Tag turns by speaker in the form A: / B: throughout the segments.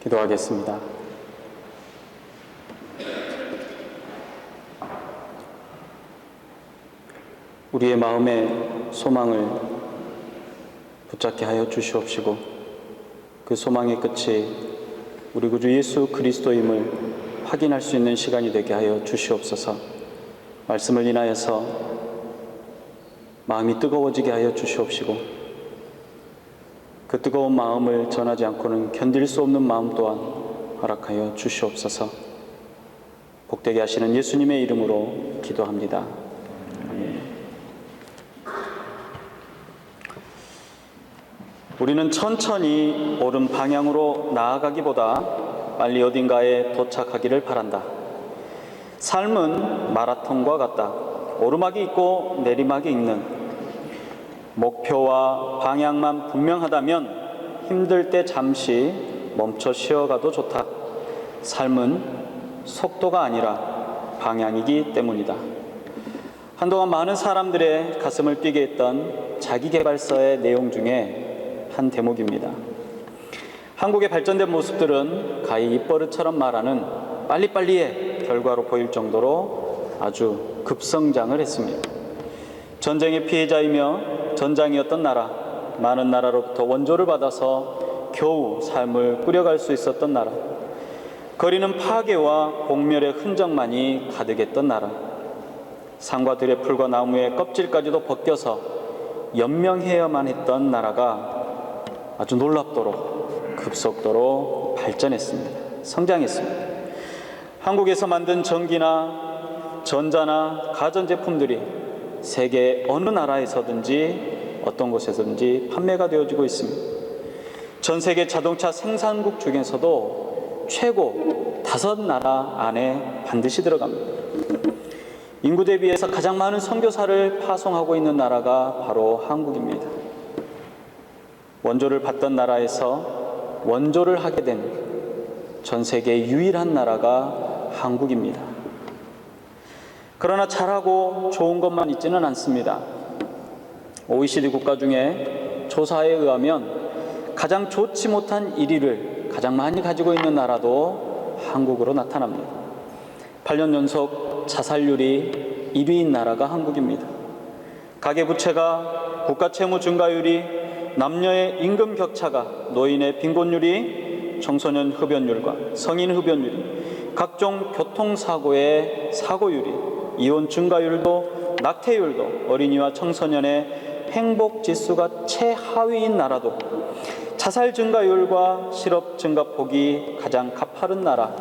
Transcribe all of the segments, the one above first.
A: 기도하겠습니다. 우리의 마음의 소망을 붙잡게 하여 주시옵시고, 그 소망의 끝이 우리 구주 예수 그리스도임을 확인할 수 있는 시간이 되게 하여 주시옵소서. 말씀을 인하여서 마음이 뜨거워지게 하여 주시옵시고, 그 뜨거운 마음을 전하지 않고는 견딜 수 없는 마음 또한 허락하여 주시옵소서. 복되게 하시는 예수님의 이름으로 기도합니다. 아멘. 우리는 천천히 옳은 방향으로 나아가기보다 빨리 어딘가에 도착하기를 바란다. 삶은 마라톤과 같다. 오르막이 있고 내리막이 있는, 목표와 방향만 분명하다면 힘들 때 잠시 멈춰 쉬어가도 좋다. 삶은 속도가 아니라 방향이기 때문이다. 한동안 많은 사람들의 가슴을 뛰게 했던 자기계발서의 내용 중에 한 대목입니다. 한국의 발전된 모습들은 가히 입버릇처럼 말하는 빨리빨리의 결과로 보일 정도로 아주 급성장을 했습니다. 전쟁의 피해자이며 전장이었던 나라, 많은 나라로부터 원조를 받아서 겨우 삶을 꾸려갈 수 있었던 나라, 거리는 파괴와 공멸의 흔적만이 가득했던 나라, 산과 들의 풀과 나무의 껍질까지도 벗겨서 연명해야만 했던 나라가 아주 놀랍도록 급속도로 발전했습니다. 성장했습니다. 한국에서 만든 전기나 전자나 가전제품들이 세계 어느 나라에서든지 어떤 곳에서든지 판매가 되어지고 있습니다. 전 세계 자동차 생산국 중에서도 최고 5나라 안에 반드시 들어갑니다. 인구 대비해서 가장 많은 선교사를 파송하고 있는 나라가 바로 한국입니다. 원조를 받던 나라에서 원조를 하게 된 전 세계 유일한 나라가 한국입니다. 그러나 잘하고 좋은 것만 있지는 않습니다. OECD 국가 중에 조사에 의하면 가장 좋지 못한 1위를 가장 많이 가지고 있는 나라도 한국으로 나타납니다. 8년 연속 자살률이 1위인 나라가 한국입니다. 가계부채가, 국가채무 증가율이, 남녀의 임금 격차가, 노인의 빈곤율이, 청소년 흡연율과 성인 흡연율이, 각종 교통사고의 사고율이, 이혼 증가율도, 낙태율도, 어린이와 청소년의 행복지수가 최하위인 나라도, 자살 증가율과 실업 증가폭이 가장 가파른 나라,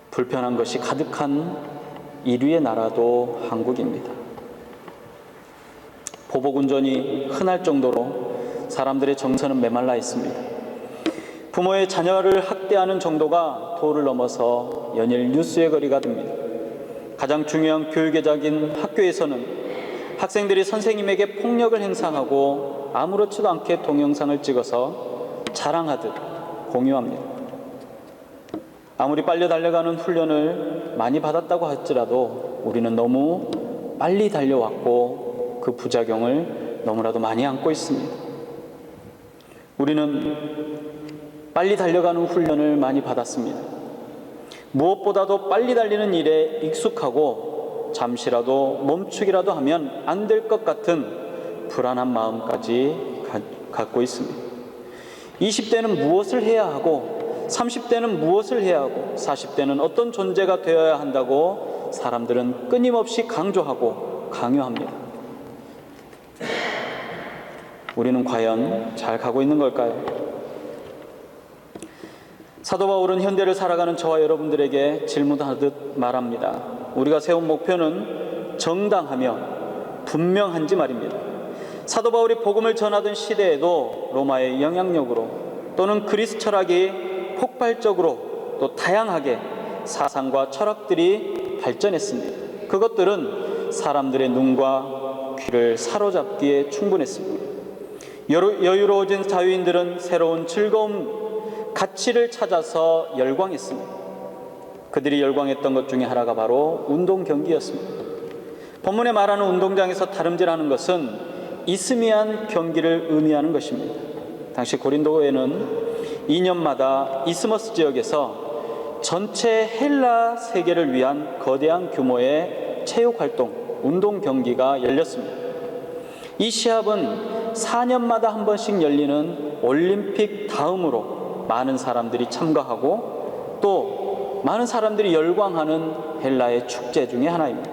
A: 불편한 것이 가득한 1위의 나라도 한국입니다. 보복운전이 흔할 정도로 사람들의 정서는 메말라 있습니다. 부모의 자녀를 학대하는 정도가 도를 넘어서 연일 뉴스의 거리가 됩니다. 가장 중요한 교육의장인 학교에서는 학생들이 선생님에게 폭력을 행사하고 아무렇지도 않게 동영상을 찍어서 자랑하듯 공유합니다. 아무리 빨리 달려가는 훈련을 많이 받았다고 할지라도 우리는 너무 빨리 달려왔고 그 부작용을 너무나도 많이 안고 있습니다. 우리는 빨리 달려가는 훈련을 많이 받았습니다. 무엇보다도 빨리 달리는 일에 익숙하고 잠시라도 멈추기라도 하면 안 될 것 같은 불안한 마음까지 갖고 있습니다. 20대는 무엇을 해야 하고 30대는 무엇을 해야 하고 40대는 어떤 존재가 되어야 한다고 사람들은 끊임없이 강조하고 강요합니다. 우리는 과연 잘 가고 있는 걸까요? 사도 바울은 현대를 살아가는 저와 여러분들에게 질문하듯 말합니다. 우리가 세운 목표는 정당하며 분명한지 말입니다. 사도 바울이 복음을 전하던 시대에도 로마의 영향력으로 또는 그리스 철학이 폭발적으로 또 다양하게 사상과 철학들이 발전했습니다. 그것들은 사람들의 눈과 귀를 사로잡기에 충분했습니다. 여유로워진 자유인들은 새로운 즐거움, 가치를 찾아서 열광했습니다. 그들이 열광했던 것 중에 하나가 바로 운동 경기였습니다. 본문에 말하는 운동장에서 다름질하는 것은 이스미한 경기를 의미하는 것입니다. 당시 고린도에는 2년마다 이스머스 지역에서 전체 헬라 세계를 위한 거대한 규모의 체육 활동, 운동 경기가 열렸습니다. 이 시합은 4년마다 한 번씩 열리는 올림픽 다음으로 많은 사람들이 참가하고 또 많은 사람들이 열광하는 헬라의 축제 중에 하나입니다.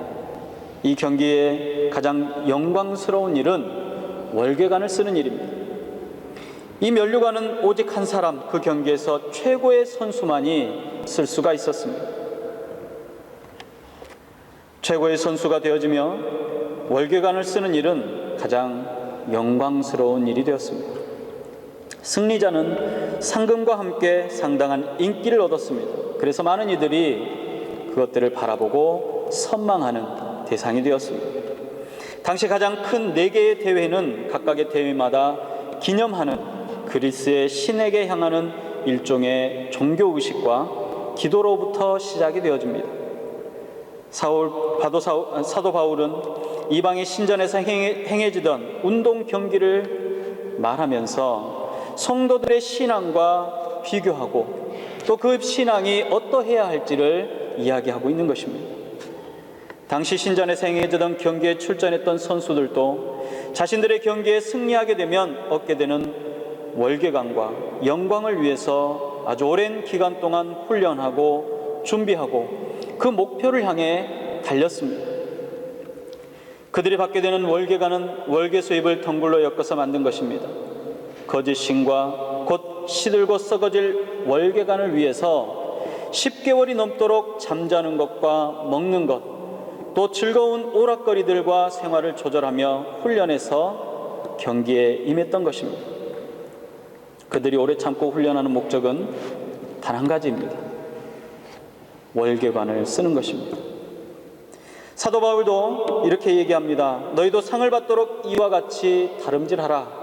A: 이 경기의 가장 영광스러운 일은 월계관을 쓰는 일입니다. 이 면류관은 오직 한 사람, 그 경기에서 최고의 선수만이 쓸 수가 있었습니다. 최고의 선수가 되어지며 월계관을 쓰는 일은 가장 영광스러운 일이 되었습니다. 승리자는 상금과 함께 상당한 인기를 얻었습니다. 그래서 많은 이들이 그것들을 바라보고 선망하는 대상이 되었습니다. 당시 가장 큰 4개의 대회는 각각의 대회마다 기념하는 그리스의 신에게 향하는 일종의 종교의식과 기도로부터 시작이 되어집니다. 사도 바울은 이방의 신전에서 행해지던 운동 경기를 말하면서 성도들의 신앙과 비교하고 또 그 신앙이 어떠해야 할지를 이야기하고 있는 것입니다. 당시 신전에서 행해지던 경기에 출전했던 선수들도 자신들의 경기에 승리하게 되면 얻게 되는 월계관과 영광을 위해서 아주 오랜 기간 동안 훈련하고 준비하고 그 목표를 향해 달렸습니다. 그들이 받게 되는 월계관은 월계 수입을 덩굴로 엮어서 만든 것입니다. 거짓 신과 곧 시들고 썩어질 월계관을 위해서 10개월이 넘도록 잠자는 것과 먹는 것, 또 즐거운 오락거리들과 생활을 조절하며 훈련해서 경기에 임했던 것입니다. 그들이 오래 참고 훈련하는 목적은 단 한 가지입니다. 월계관을 쓰는 것입니다. 사도 바울도 이렇게 얘기합니다. 너희도 상을 받도록 이와 같이 다름질하라.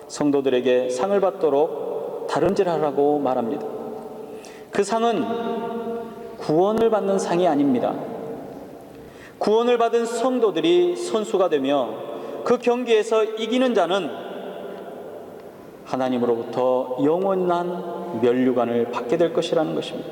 A: 성도들에게 상을 받도록 다름질하라고 말합니다. 그 상은 구원을 받는 상이 아닙니다. 구원을 받은 성도들이 선수가 되며 그 경기에서 이기는 자는 하나님으로부터 영원한 면류관을 받게 될 것이라는 것입니다.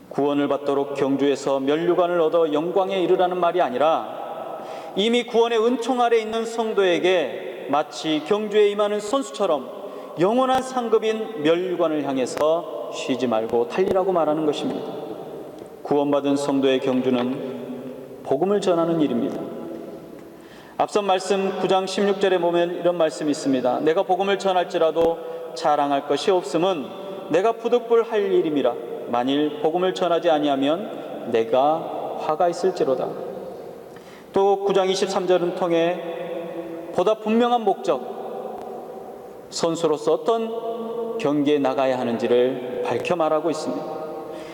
A: 구원을 받도록 경주에서 면류관을 얻어 영광에 이르라는 말이 아니라 이미 구원의 은총 아래 있는 성도에게 마치 경주에 임하는 선수처럼 영원한 상급인 면류관을 향해서 쉬지 말고 달리라고 말하는 것입니다. 구원받은 성도의 경주는 복음을 전하는 일입니다. 앞선 말씀 9장 16절에 보면 이런 말씀이 있습니다. 내가 복음을 전할지라도 자랑할 것이 없음은 내가 부득불할 일임이라. 만일 복음을 전하지 아니하면 내가 화가 있을지로다. 또 9장 23절은 통해 보다 분명한 목적, 선수로서 어떤 경기에 나가야 하는지를 밝혀 말하고 있습니다.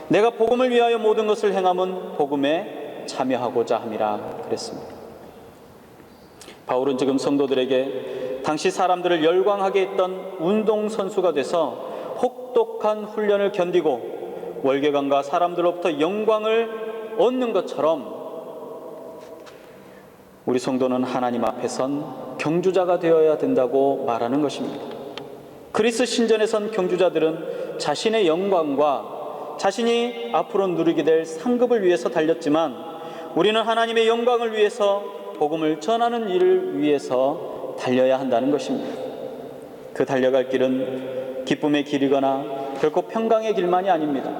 A: 내가 복음을 위하여 모든 것을 행함은 복음에 참여하고자 함이라 그랬습니다. 바울은 지금 성도들에게 당시 사람들을 열광하게 했던 운동선수가 돼서 혹독한 훈련을 견디고 월계관과 사람들로부터 영광을 얻는 것처럼 우리 성도는 하나님 앞에 선 경주자가 되어야 된다고 말하는 것입니다. 그리스 신전에 선 경주자들은 자신의 영광과 자신이 앞으로 누리게 될 상급을 위해서 달렸지만 우리는 하나님의 영광을 위해서 복음을 전하는 일을 위해서 달려야 한다는 것입니다. 그 달려갈 길은 기쁨의 길이거나 결코 평강의 길만이 아닙니다.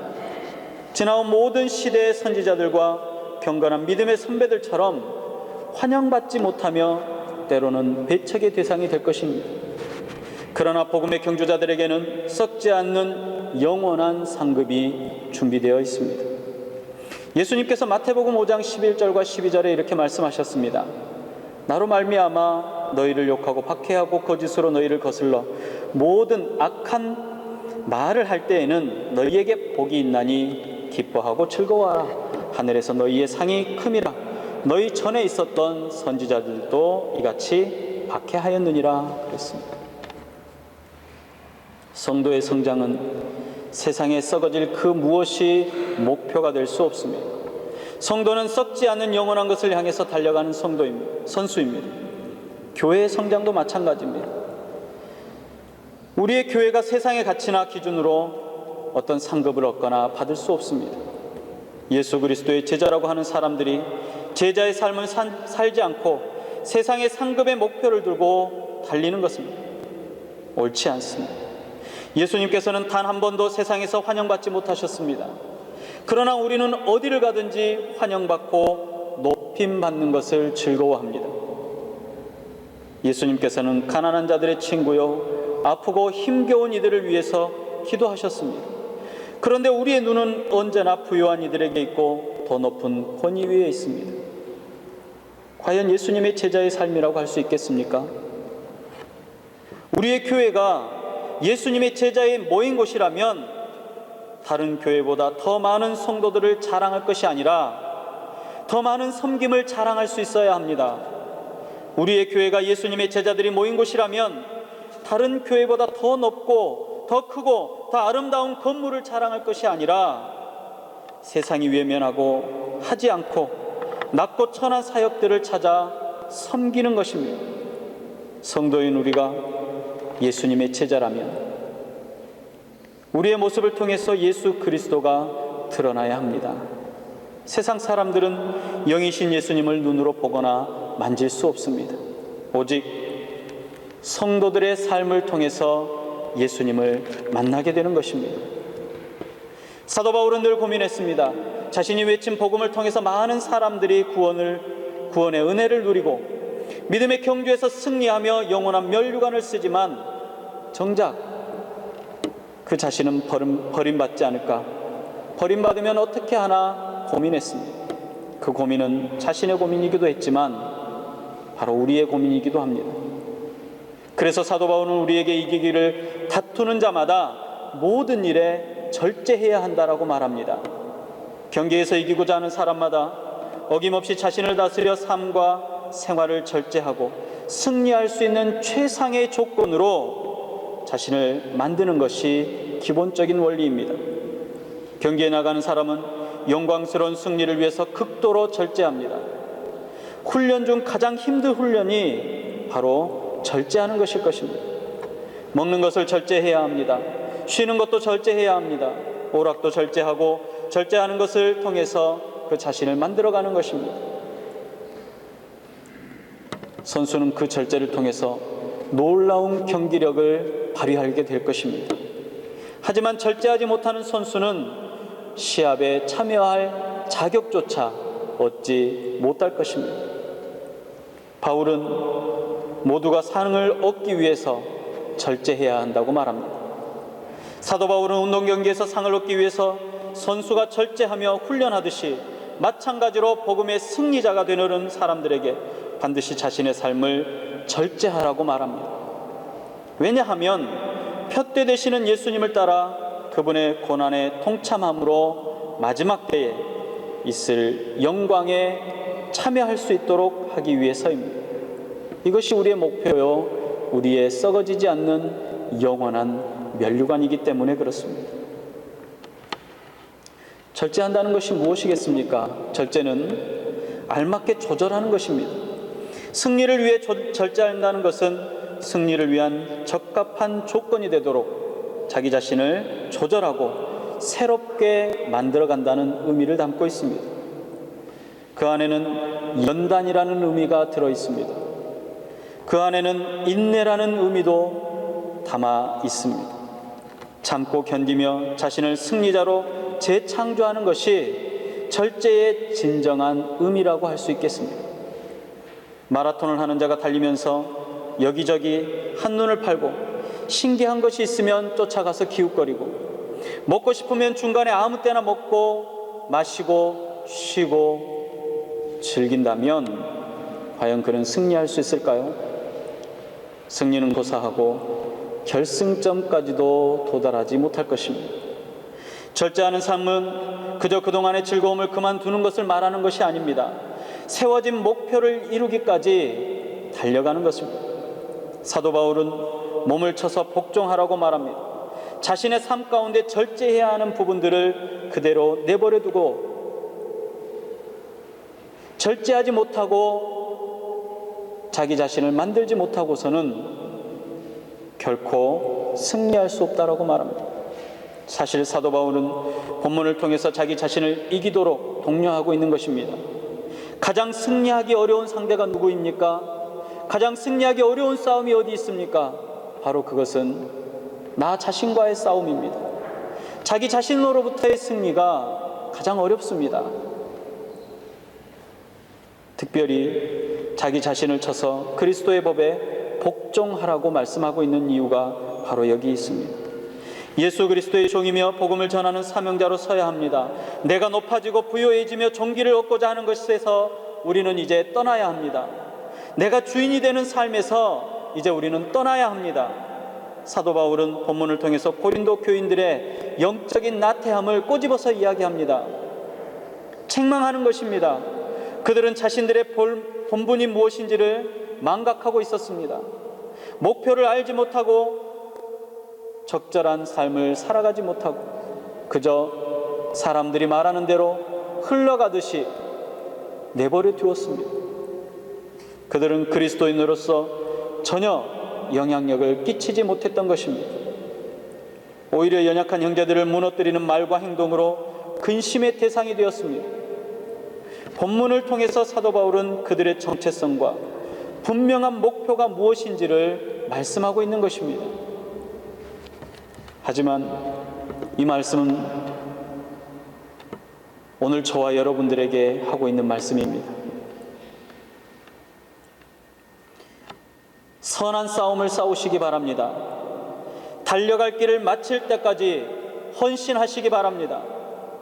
A: 지나온 모든 시대의 선지자들과 경건한 믿음의 선배들처럼 환영받지 못하며 때로는 배척의 대상이 될 것입니다. 그러나 복음의 경주자들에게는 썩지 않는 영원한 상급이 준비되어 있습니다. 예수님께서 마태복음 5장 11절과 12절에 이렇게 말씀하셨습니다. 나로 말미암아 너희를 욕하고 박해하고 거짓으로 너희를 거슬러 모든 악한 말을 할 때에는 너희에게 복이 있나니 기뻐하고 즐거워하라. 하늘에서 너희의 상이 큼이라. 너희 전에 있었던 선지자들도 이같이 박해하였느니라 그랬습니다. 성도의 성장은 세상에 썩어질 그 무엇이 목표가 될 수 없습니다. 성도는 썩지 않는 영원한 것을 향해서 달려가는 선수입니다. 교회의 성장도 마찬가지입니다. 우리의 교회가 세상의 가치나 기준으로 어떤 상급을 얻거나 받을 수 없습니다. 예수 그리스도의 제자라고 하는 사람들이 제자의 삶을 살지 않고 세상의 상급의 목표를 두고 달리는 것입니다. 옳지 않습니다. 예수님께서는 단 한 번도 세상에서 환영받지 못하셨습니다. 그러나 우리는 어디를 가든지 환영받고 높임받는 것을 즐거워합니다. 예수님께서는 가난한 자들의 친구요, 아프고 힘겨운 이들을 위해서 기도하셨습니다. 그런데 우리의 눈은 언제나 부유한 이들에게 있고 더 높은 권위 위에 있습니다. 과연 예수님의 제자의 삶이라고 할 수 있겠습니까? 우리의 교회가 예수님의 제자의 모인 곳이라면 다른 교회보다 더 많은 성도들을 자랑할 것이 아니라 더 많은 섬김을 자랑할 수 있어야 합니다. 우리의 교회가 예수님의 제자들이 모인 곳이라면 다른 교회보다 더 높고 더 크고 더 아름다운 건물을 자랑할 것이 아니라 세상이 외면하고 하지 않고 낮고 천한 사역들을 찾아 섬기는 것입니다. 성도인 우리가 예수님의 제자라면 우리의 모습을 통해서 예수 그리스도가 드러나야 합니다. 세상 사람들은 영이신 예수님을 눈으로 보거나 만질 수 없습니다. 오직 성도들의 삶을 통해서 예수님을 만나게 되는 것입니다. 사도 바울은 늘 고민했습니다. 자신이 외친 복음을 통해서 많은 사람들이 구원의 은혜를 누리고 믿음의 경주에서 승리하며 영원한 면류관을 쓰지만 정작 그 자신은 버림받지 않을까, 버림받으면 어떻게 하나 고민했습니다. 그 고민은 자신의 고민이기도 했지만 바로 우리의 고민이기도 합니다. 그래서 사도 바울은 우리에게 이기기를 다투는 자마다 모든 일에 절제해야 한다라고 말합니다. 경계에서 이기고자 하는 사람마다 어김없이 자신을 다스려 삶과 생활을 절제하고 승리할 수 있는 최상의 조건으로 자신을 만드는 것이 기본적인 원리입니다. 경기에 나가는 사람은 영광스러운 승리를 위해서 극도로 절제합니다. 훈련 중 가장 힘든 훈련이 바로 절제하는 것일 것입니다. 먹는 것을 절제해야 합니다. 쉬는 것도 절제해야 합니다. 오락도 절제하고 절제하는 것을 통해서 그 자신을 만들어가는 것입니다. 선수는 그 절제를 통해서 놀라운 경기력을 발휘하게 될 것입니다. 하지만 절제하지 못하는 선수는 시합에 참여할 자격조차 얻지 못할 것입니다. 바울은 모두가 상을 얻기 위해서 절제해야 한다고 말합니다. 사도 바울은 운동 경기에서 상을 얻기 위해서 선수가 절제하며 훈련하듯이 마찬가지로 복음의 승리자가 되려는 사람들에게 반드시 자신의 삶을 절제하라고 말합니다. 왜냐하면 푯대 되시는 예수님을 따라 그분의 고난에 동참함으로 마지막 때에 있을 영광에 참여할 수 있도록 하기 위해서입니다. 이것이 우리의 목표요, 우리의 썩어지지 않는 영원한 면류관이기 때문에 그렇습니다. 절제한다는 것이 무엇이겠습니까? 절제는 알맞게 조절하는 것입니다. 승리를 위해 절제한다는 것은 승리를 위한 적합한 조건이 되도록 자기 자신을 조절하고 새롭게 만들어간다는 의미를 담고 있습니다. 그 안에는 연단이라는 의미가 들어있습니다. 그 안에는 인내라는 의미도 담아 있습니다. 참고 견디며 자신을 승리자로 재창조하는 것이 절제의 진정한 의미라고 할 수 있겠습니다. 마라톤을 하는 자가 달리면서 여기저기 한눈을 팔고 신기한 것이 있으면 쫓아가서 기웃거리고 먹고 싶으면 중간에 아무 때나 먹고 마시고 쉬고 즐긴다면 과연 그는 승리할 수 있을까요? 승리는 고사하고 결승점까지도 도달하지 못할 것입니다. 절제하는 삶은 그저 그동안의 즐거움을 그만두는 것을 말하는 것이 아닙니다. 세워진 목표를 이루기까지 달려가는 것입니다. 사도 바울은 몸을 쳐서 복종하라고 말합니다. 자신의 삶 가운데 절제해야 하는 부분들을 그대로 내버려 두고 절제하지 못하고 자기 자신을 만들지 못하고서는 결코 승리할 수 없다라고 말합니다. 사실 사도 바울은 본문을 통해서 자기 자신을 이기도록 독려하고 있는 것입니다. 가장 승리하기 어려운 상대가 누구입니까? 가장 승리하기 어려운 싸움이 어디 있습니까? 바로 그것은 나 자신과의 싸움입니다. 자기 자신으로부터의 승리가 가장 어렵습니다. 특별히 자기 자신을 쳐서 그리스도의 법에 복종하라고 말씀하고 있는 이유가 바로 여기 있습니다. 예수 그리스도의 종이며 복음을 전하는 사명자로 서야 합니다. 내가 높아지고 부요해지며 존귀를 얻고자 하는 것에서 우리는 이제 떠나야 합니다. 내가 주인이 되는 삶에서 이제 우리는 떠나야 합니다. 사도 바울은 본문을 통해서 고린도 교인들의 영적인 나태함을 꼬집어서 이야기합니다. 책망하는 것입니다. 그들은 자신들의 본분이 무엇인지를 망각하고 있었습니다. 목표를 알지 못하고 적절한 삶을 살아가지 못하고 그저 사람들이 말하는 대로 흘러가듯이 내버려 두었습니다. 그들은 그리스도인으로서 전혀 영향력을 끼치지 못했던 것입니다. 오히려 연약한 형제들을 무너뜨리는 말과 행동으로 근심의 대상이 되었습니다. 본문을 통해서 사도 바울은 그들의 정체성과 분명한 목표가 무엇인지를 말씀하고 있는 것입니다. 하지만 이 말씀은 오늘 저와 여러분들에게 하고 있는 말씀입니다. 선한 싸움을 싸우시기 바랍니다. 달려갈 길을 마칠 때까지 헌신하시기 바랍니다.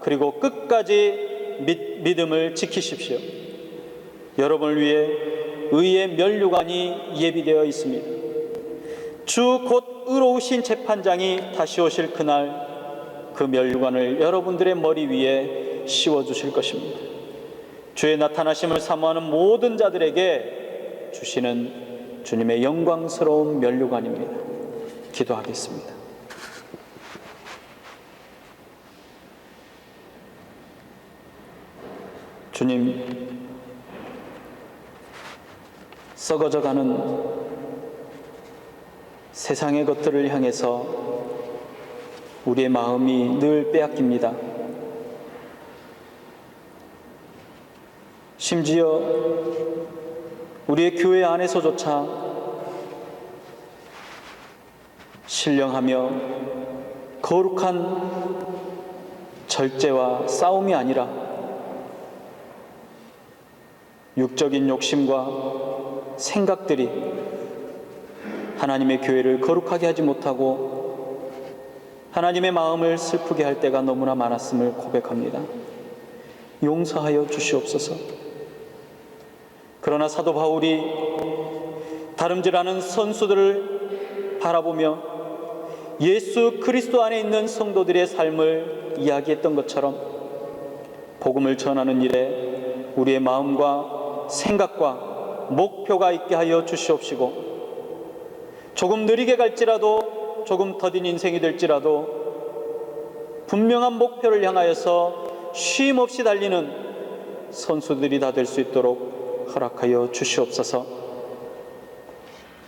A: 그리고 끝까지 믿음을 지키십시오. 여러분을 위해 의의 면류관이 예비되어 있습니다. 주 곧 의로우신 재판장이 다시 오실 그날 그 면류관을 여러분들의 머리 위에 씌워주실 것입니다. 주의 나타나심을 사모하는 모든 자들에게 주시는 주님의 영광스러운 면류관입니다. 기도하겠습니다. 주님, 썩어져가는 세상의 것들을 향해서 우리의 마음이 늘 빼앗깁니다. 심지어 우리의 교회 안에서조차 신령하며 거룩한 절제와 싸움이 아니라 육적인 욕심과 생각들이 하나님의 교회를 거룩하게 하지 못하고 하나님의 마음을 슬프게 할 때가 너무나 많았음을 고백합니다. 용서하여 주시옵소서. 그러나 사도 바울이 다름질하는 선수들을 바라보며 예수 그리스도 안에 있는 성도들의 삶을 이야기했던 것처럼 복음을 전하는 일에 우리의 마음과 생각과 목표가 있게 하여 주시옵시고, 조금 느리게 갈지라도 조금 더딘 인생이 될지라도 분명한 목표를 향하여서 쉼 없이 달리는 선수들이 다 될 수 있도록 허락하여 주시옵소서.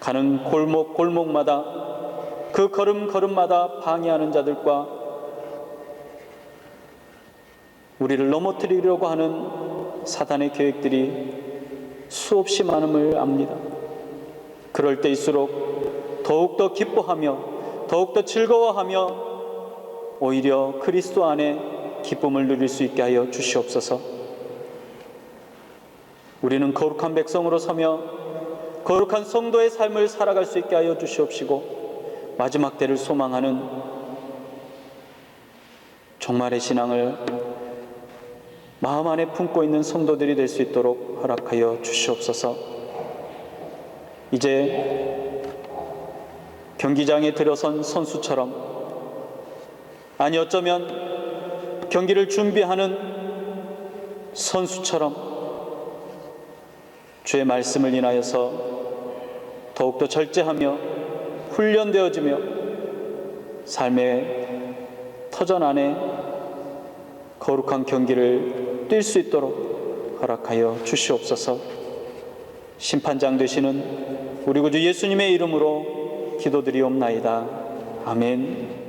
A: 가는 골목마다 그 걸음마다 방해하는 자들과 우리를 넘어뜨리려고 하는 사단의 계획들이 수없이 많음을 압니다. 그럴 때일수록 더욱더 기뻐하며 더욱더 즐거워하며 오히려 그리스도 안에 기쁨을 누릴 수 있게 하여 주시옵소서. 우리는 거룩한 백성으로 서며 거룩한 성도의 삶을 살아갈 수 있게 하여 주시옵시고, 마지막 때를 소망하는 종말의 신앙을 마음 안에 품고 있는 성도들이 될 수 있도록 허락하여 주시옵소서. 이제 경기장에 들어선 선수처럼, 아니 어쩌면 경기를 준비하는 선수처럼 주의 말씀을 인하여서 더욱더 절제하며 훈련되어지며 삶의 터전 안에 거룩한 경기를 뛸 수 있도록 허락하여 주시옵소서. 심판장 되시는 우리 구주 예수님의 이름으로 기도드리옵나이다. 아멘.